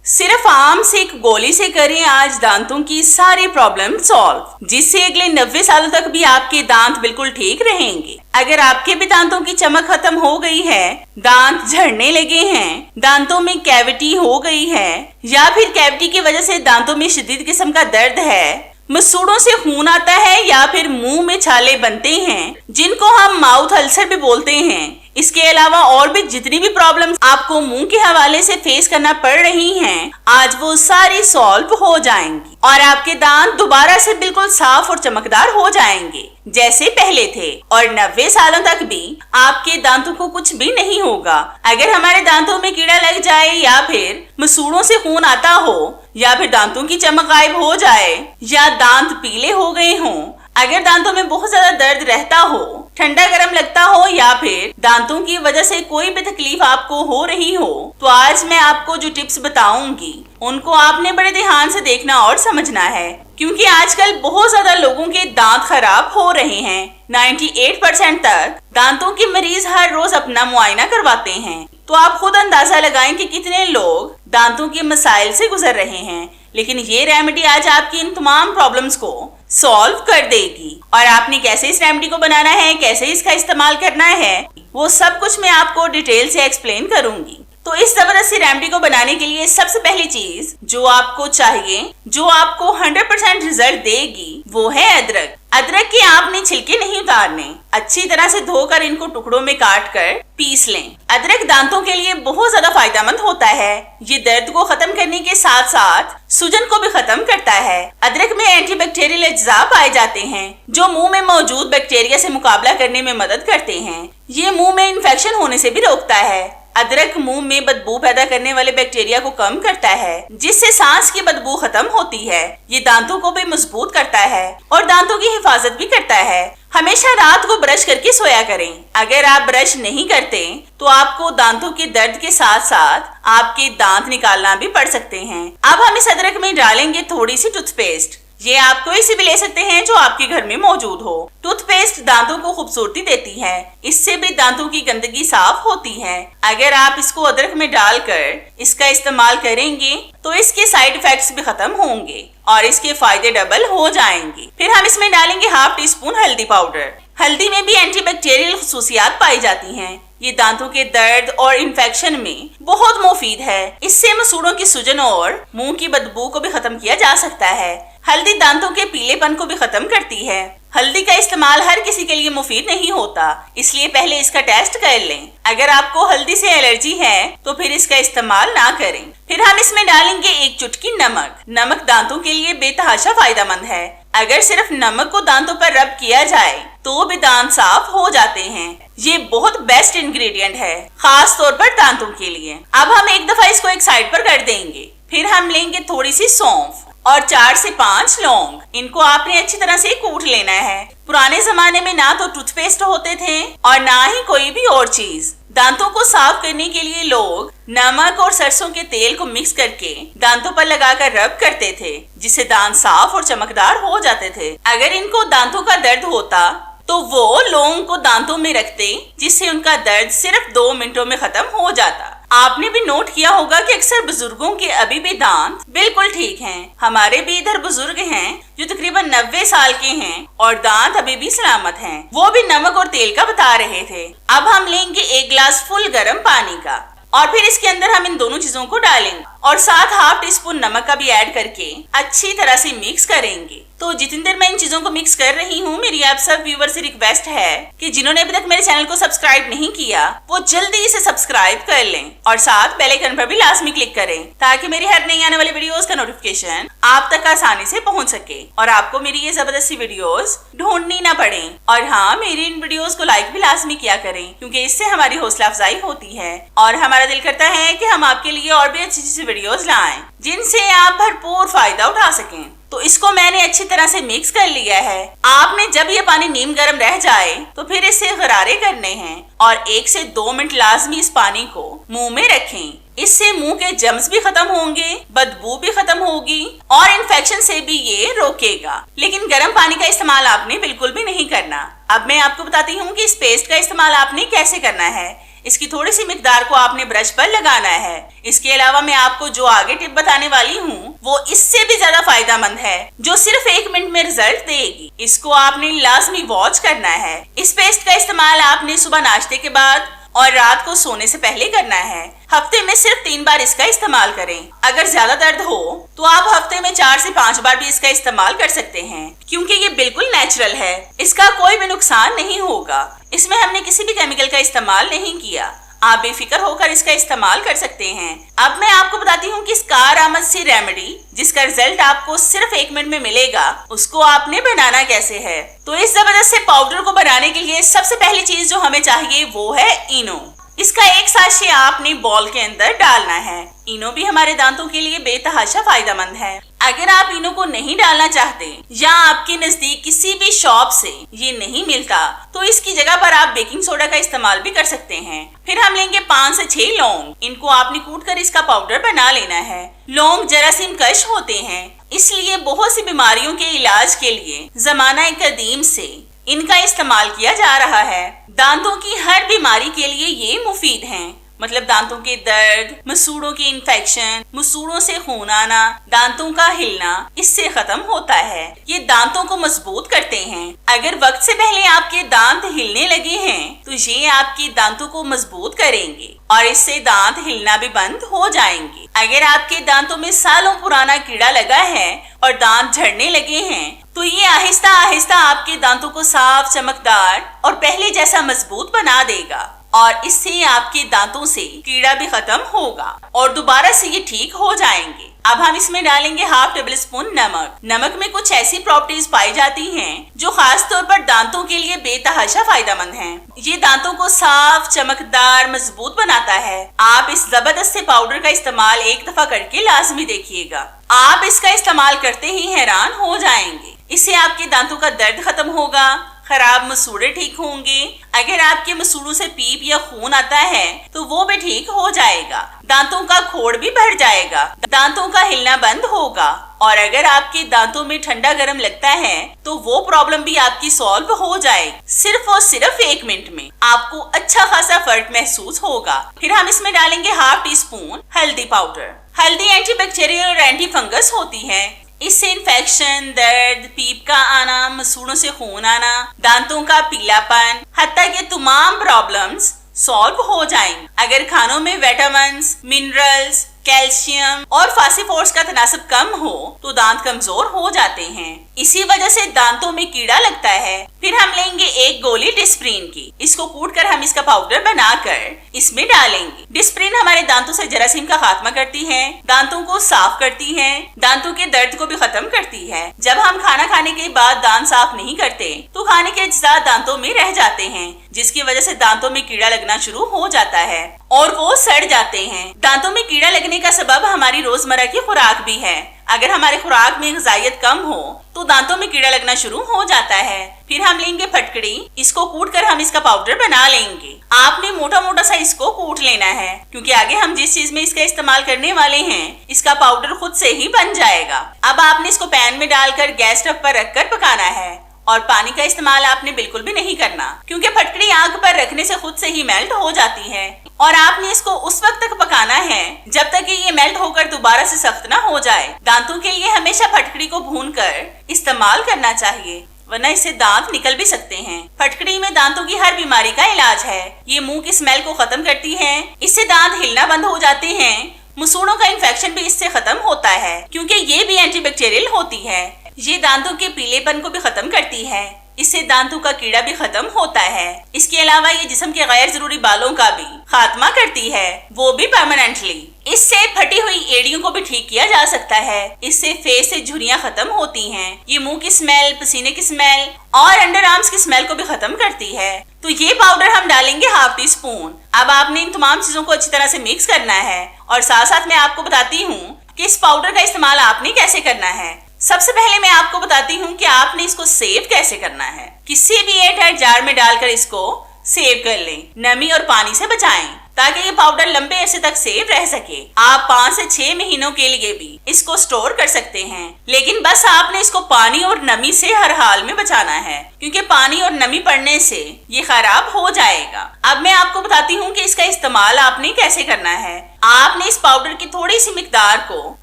सिर्फ आम से एक गोली से करें आज दांतों की सारी प्रॉब्लम सॉल्व, जिससे अगले 90 सालों तक भी आपके दांत बिल्कुल ठीक रहेंगे। अगर आपके भी दांतों की चमक खत्म हो गई है, दांत झड़ने लगे हैं, दांतों में कैविटी हो गई है या फिर कैविटी की वजह से दांतों में शदीद किस्म का दर्द है, मसूड़ों से खून आता है या फिर मुंह में छाले बनते हैं जिनको हम माउथ अल्सर भी बोलते हैं, इसके अलावा और भी जितनी भी प्रॉब्लम्स आपको मुंह के हवाले से फेस करना पड़ रही हैं, आज वो सारी सॉल्व हो जाएंगी और आपके दांत दोबारा से बिल्कुल साफ और चमकदार हो जाएंगे जैसे पहले थे और 90 सालों तक भी आपके दांतों को कुछ भी नहीं होगा। अगर हमारे दांतों में कीड़ा लग जाए या फिर मसूड़ों से खून आता हो या फिर दांतों की चमक गायब हो जाए या दांत पीले हो गए हों, अगर दांतों में बहुत ज्यादा दर्द रहता हो, ठंडा गर्म लगता हो या फिर दांतों की वजह से कोई भी तकलीफ आपको हो रही हो, तो आज मैं आपको जो टिप्स बताऊंगी उनको आपने बड़े ध्यान से देखना और समझना है, क्योंकि आजकल बहुत ज्यादा लोगों के दांत खराब हो रहे हैं। 98% तक दांतों के मरीज हर रोज अपना मुआयना करवाते हैं, तो आप खुद अंदाजा लगाएं कि कितने लोग दांतों के मसाइल से गुजर रहे हैं। लेकिन ये रेमेडी आज आपकी इन तमाम प्रॉब्लम्स को सॉल्व कर देगी और आपने कैसे इस रेमेडी को बनाना है, कैसे इसका इस्तेमाल करना है, वो सब कुछ मैं आपको डिटेल से एक्सप्लेन करूंगी। तो इस जबरदस्त रेमेडी को बनाने के लिए सबसे पहली चीज जो आपको चाहिए, जो आपको 100% रिजल्ट देगी, वो है अदरक। अदरक के आपने छिलके नहीं उतारने, अच्छी तरह से धोकर इनको टुकड़ों में काट कर पीस लें। अदरक दांतों के लिए बहुत ज्यादा फायदेमंद होता है। ये दर्द को खत्म करने के साथ साथ सूजन को भी खत्म करता है। अदरक में एंटीबैक्टीरियल अज्जा पाए जाते हैं जो मुंह में मौजूद बैक्टीरिया से मुकाबला करने में मदद करते हैं। ये मुंह में इन्फेक्शन होने से भी रोकता है। अदरक मुंह में बदबू पैदा करने वाले बैक्टीरिया को कम करता है, जिससे सांस की बदबू खत्म होती है। ये दांतों को भी मजबूत करता है और दांतों की हिफाजत भी करता है। हमेशा रात को ब्रश करके सोया करें। अगर आप ब्रश नहीं करते तो आपको दांतों के दर्द के साथ साथ आपके दांत निकालना भी पड़ सकते हैं। अब हम इस अदरक में डालेंगे थोड़ी सी टूथपेस्ट। ये आप कोई सी भी ले सकते हैं जो आपके घर में मौजूद हो। टूथपेस्ट दांतों को खूबसूरती देती है, इससे भी दांतों की गंदगी साफ होती है। अगर आप इसको अदरक में डालकर इसका इस्तेमाल करेंगे तो इसके साइड इफेक्ट्स भी खत्म होंगे और इसके फायदे डबल हो जाएंगे। फिर हम इसमें डालेंगे हाफ टी स्पून हल्दी पाउडर। हल्दी में भी एंटीबैक्टीरियल खुसूसियात पाई जाती हैं। ये दांतों के दर्द और इन्फेक्शन में बहुत मुफीद है। इससे मसूड़ों की सूजन और मुंह की बदबू को भी खत्म किया जा सकता है। हल्दी दांतों के पीलेपन को भी खत्म करती है। हल्दी का इस्तेमाल हर किसी के लिए मुफीद नहीं होता, इसलिए पहले इसका टेस्ट कर लें। अगर आपको हल्दी से एलर्जी है तो फिर इसका इस्तेमाल ना करें। फिर हम इसमें डालेंगे एक चुटकी नमक। नमक दांतों के लिए बेतहाशा फायदेमंद है। अगर सिर्फ नमक को दांतों पर रब किया जाए तो भी दांत साफ हो जाते हैं। ये बहुत बेस्ट इंग्रेडिएंट है, खास तौर पर दांतों के लिए। अब हम एक दफा इसको एक साइड पर कर देंगे। फिर हम लेंगे थोड़ी सी सौंफ और 4 से 5 लौंग। इनको आपने अच्छी तरह से कूट लेना है। पुराने जमाने में ना तो टूथपेस्ट होते थे और ना ही कोई भी और चीज। दांतों को साफ करने के लिए लोग नमक और सरसों के तेल को मिक्स करके दांतों पर लगाकर रब करते थे, जिससे दांत साफ और चमकदार हो जाते थे। अगर इनको दांतों का दर्द होता तो वो लौंग को दांतों में रखते, जिससे उनका दर्द सिर्फ 2 मिनटों में खत्म हो जाता। आपने भी नोट किया होगा कि अक्सर बुजुर्गों के अभी भी दांत बिल्कुल ठीक हैं। हमारे भी इधर बुजुर्ग हैं जो तकरीबन 90 साल के हैं और दांत अभी भी सलामत हैं। वो भी नमक और तेल का बता रहे थे। अब हम लेंगे 1 गिलास फुल गर्म पानी का और फिर इसके अंदर हम इन दोनों चीजों को डालेंगे और साथ हाफ टी स्पून नमक का भी ऐड करके अच्छी तरह से मिक्स करेंगे। तो जितनी देर मैं इन चीजों को मिक्स कर रही हूँ, मेरी आप सब व्यूअर से रिक्वेस्ट है कि जिन्होंने अभी तक मेरे चैनल को सब्सक्राइब नहीं किया वो जल्दी इसे सब्सक्राइब कर लें और साथ बेल आइकन पर भी लाजमी क्लिक करें, ताकि मेरी हर नई आने वाली वीडियोस का नोटिफिकेशन आप तक आसानी से पहुंच सके और आपको मेरी ये जबरदस्ती वीडियोस ढूंढनी ना पड़े। और हाँ, मेरी इन वीडियोस को लाइक भी लाजमी किया करें, क्योंकि इससे हमारी हौसला अफजाई होती है और हमारा दिल करता है कि हम आपके लिए और भी अच्छी अच्छी वीडियोस लाएं जिनसे आप भरपूर फायदा उठा सकें। तो इसको मैंने अच्छी तरह से मिक्स कर लिया है। आपने जब ये पानी नीम गर्म रह जाए तो फिर इससे गरारे करने हैं और 1 से 2 मिनट लाजमी इस पानी को मुंह में रखें। इससे मुंह के जम्स भी खत्म होंगे, बदबू भी खत्म होगी और इन्फेक्शन से भी ये रोकेगा। लेकिन गर्म पानी का इस्तेमाल आपने बिल्कुल भी नहीं करना। अब मैं आपको बताती हूँ कि इस पेस्ट का इस्तेमाल आपने कैसे करना है। इसकी थोड़ी सी मिकदार को आपने ब्रश पर लगाना है। इसके अलावा मैं आपको जो आगे टिप बताने वाली हूँ वो इससे भी ज्यादा फायदेमंद है, जो सिर्फ 1 मिनट में रिजल्ट देगी। इसको आपने लाजमी वॉच करना है। इस पेस्ट का इस्तेमाल आपने सुबह नाश्ते के बाद और रात को सोने से पहले करना है। हफ्ते में सिर्फ 3 बार इसका इस्तेमाल करें। अगर ज्यादा दर्द हो तो आप हफ्ते में 4 से 5 बार भी इसका इस्तेमाल कर सकते हैं, क्योंकि ये बिल्कुल नेचुरल है। इसका कोई भी नुकसान नहीं होगा। इसमें हमने किसी भी केमिकल का इस्तेमाल नहीं किया। आप बेफिक्र होकर इसका इस्तेमाल कर सकते हैं। अब मैं आपको बताती हूँ कि इस कारआमद सी रेमेडी, जिसका रिजल्ट आपको सिर्फ 1 मिनट में मिलेगा, उसको आपने बनाना कैसे है। तो इस जबरदस्त से पाउडर को बनाने के लिए सबसे पहली चीज जो हमें चाहिए वो है इनो। इसका 1 साशे आपने बॉल के अंदर डालना है। इनो भी हमारे दांतों के लिए बेतहाशा फायदेमंद है। अगर आप इनो को नहीं डालना चाहते या आपके नजदीक किसी भी शॉप से ये नहीं मिलता तो इसकी जगह पर आप बेकिंग सोडा का इस्तेमाल भी कर सकते हैं। फिर हम लेंगे 5 से 6 लौंग। इनको आपने कूट कर इसका पाउडर बना लेना है। लौंग जरासीम कश होते हैं, इसलिए बहुत सी बीमारियों के इलाज के लिए जमाना कदीम से इनका इस्तेमाल किया जा रहा है। दांतों की हर बीमारी के लिए ये मुफीद हैं। मतलब दांतों के दर्द, मसूड़ों की इन्फेक्शन, मसूड़ों से खून आना, दांतों का हिलना, इससे खत्म होता है। ये दांतों को मजबूत करते हैं। अगर वक्त से पहले आपके दांत हिलने लगे हैं तो ये आपके दांतों को मजबूत करेंगे और इससे दांत हिलना भी बंद हो जाएंगे। अगर आपके दांतों में सालों पुराना कीड़ा लगा है और दांत झड़ने लगे हैं तो ये आहिस्ता आहिस्ता आपके दांतों को साफ, चमकदार और पहले जैसा मजबूत बना देगा और इससे आपके दांतों से कीड़ा भी खत्म होगा और दोबारा से ये ठीक हो जाएंगे। अब हम इसमें डालेंगे 1/2 टेबल स्पून नमक। नमक में कुछ ऐसी प्रॉपर्टीज पाई जाती हैं जो खास तौर पर दांतों के लिए बेतहाशा फायदेमंद हैं। ये दांतों को साफ, चमकदार, मजबूत बनाता है। आप इस जबरदस्त से पाउडर का इस्तेमाल एक दफा करके लाजमी देखिएगा। आप इसका इस्तेमाल करते ही हैरान हो जाएंगे। इससे आपके दांतों का दर्द खत्म होगा, खराब मसूड़े ठीक होंगे। अगर आपके मसूड़ों से पीप या खून आता है तो वो भी ठीक हो जाएगा। दांतों का खोड़ भी बढ़ जाएगा। दांतों का हिलना बंद होगा और अगर आपके दांतों में ठंडा गर्म लगता है तो वो प्रॉब्लम भी आपकी सॉल्व हो जाएगी। सिर्फ और सिर्फ 1 मिनट में आपको अच्छा खासा फर्क महसूस होगा। फिर हम इसमें डालेंगे 1/2 टीस्पून हल्दी पाउडर। हल्दी एंटीबैक्टीरियल और एंटी फंगस होती है। इससे इन्फेक्शन, दर्द, पीप का आना, मसूड़ों से खून आना, दांतों का पीलापन, हत्ता के तमाम प्रॉब्लम्स सॉल्व हो जाएंगे। अगर खानों में विटामिन्स, मिनरल्स, कैल्शियम और फास्फोरस का तनासब कम हो तो दांत कमजोर हो जाते हैं। इसी वजह से दांतों में कीड़ा लगता है। फिर हम लेंगे 1 गोली डिस्प्रिन की। इसको कूट कर हम इसका पाउडर बनाकर इसमें डालेंगे। डिस्प्रिन हमारे दांतों से जरासीम का खात्मा करती है, दांतों को साफ करती है, दांतों के दर्द को भी खत्म करती है। जब हम खाना खाने के बाद दांत साफ नहीं करते तो खाने के अज्जा दांतों में रह जाते हैं, जिसकी वजह से दांतों में कीड़ा लगना शुरू हो जाता है और वो सड़ जाते हैं। दांतों में कीड़ा लगने का सबब हमारी रोजमर्रा की खुराक भी है। अगर हमारे खुराक में ग़िज़ाइयत कम हो तो दांतों में कीड़ा लगना शुरू हो जाता है। फिर हम लेंगे फटकड़ी। इसको कूट कर हम इसका पाउडर बना लेंगे। आपने मोटा मोटा सा इसको कूट लेना है, क्योंकि आगे हम जिस चीज में इसका इस्तेमाल करने वाले हैं इसका पाउडर खुद से ही बन जाएगा। अब आपने इसको पैन में डालकर गैस स्टव पर रखकर पकाना है और पानी का इस्तेमाल आपने बिल्कुल भी नहीं करना, क्योंकि फटकड़ी आग पर रखने से खुद से ही मेल्ट हो जाती है और आपने इसको उस वक्त तक पकाना है जब तक कि ये मेल्ट होकर दोबारा से सख्त ना हो जाए। दांतों के लिए हमेशा फटकड़ी को भूनकर इस्तेमाल करना चाहिए, वरना इससे दांत निकल भी सकते हैं। फटकड़ी में दांतों की हर बीमारी का इलाज है। ये मुंह की स्मेल को खत्म करती है, इससे दांत हिलना बंद हो जाते हैं। मसूड़ों का इन्फेक्शन भी इससे खत्म होता है, क्योंकि ये भी एंटीबैक्टीरियल होती है। ये दांतों के पीलेपन को भी खत्म करती है, इससे दांतों का कीड़ा भी खत्म होता है। इसके अलावा ये जिस्म के गैर जरूरी बालों का भी खात्मा करती है, वो भी परमानेंटली। इससे फटी हुई एड़ियों को भी ठीक किया जा सकता है। इससे फेस से झुर्रियां खत्म होती हैं। ये मुंह की स्मेल, पसीने की स्मेल और अंडर आर्म्स की स्मेल को भी खत्म करती है। तो ये पाउडर हम डालेंगे 1/2 टीस्पून। अब आपने इन तमाम चीजों को अच्छी तरह से मिक्स करना है और साथ साथ मैं आपको बताती हूँ कि इस पाउडर का इस्तेमाल आपने कैसे करना है। सबसे पहले मैं आपको बताती हूँ कि आपने इसको सेव कैसे करना है। किसी भी एयरटाइट जार में डालकर इसको सेव कर लें। नमी और पानी से बचाएं। ताकि ये पाउडर लंबे अरसे तक सेफ रह सके। आप 5 से 6 महीनों के लिए भी इसको स्टोर कर सकते हैं, लेकिन बस आपने इसको पानी और नमी से हर हाल में बचाना है, क्योंकि पानी और नमी पड़ने से ये खराब हो जाएगा। अब मैं आपको बताती हूँ कि इसका इस्तेमाल आपने कैसे करना है। आपने इस पाउडर की थोड़ी सी मिकदार को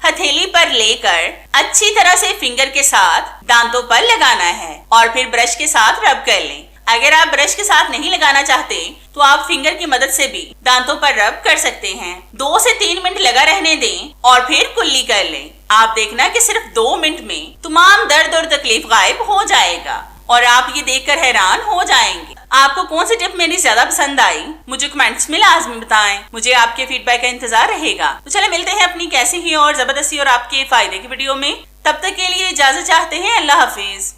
हथेली पर लेकर अच्छी तरह से फिंगर के साथ दांतों पर लगाना है और फिर ब्रश के साथ रब कर लें। अगर आप ब्रश के साथ नहीं लगाना चाहते तो आप फिंगर की मदद से भी दांतों पर रब कर सकते हैं। 2 से 3 मिनट लगा रहने दें और फिर कुल्ली कर लें। आप देखना कि सिर्फ 2 मिनट में तमाम दर्द और तकलीफ गायब हो जाएगा और आप ये देखकर हैरान हो जाएंगे। आपको कौन सी टिप मेरी ज्यादा पसंद आई, मुझे कमेंट्स में लाजमी बताएं। मुझे आपके फीडबैक का इंतजार रहेगा। तो चले मिलते हैं अपनी कैसी ही और जबरदस्ती और आपके फायदे की वीडियो में। तब तक के लिए इजाजत चाहते हैं। अल्लाह हाफिज।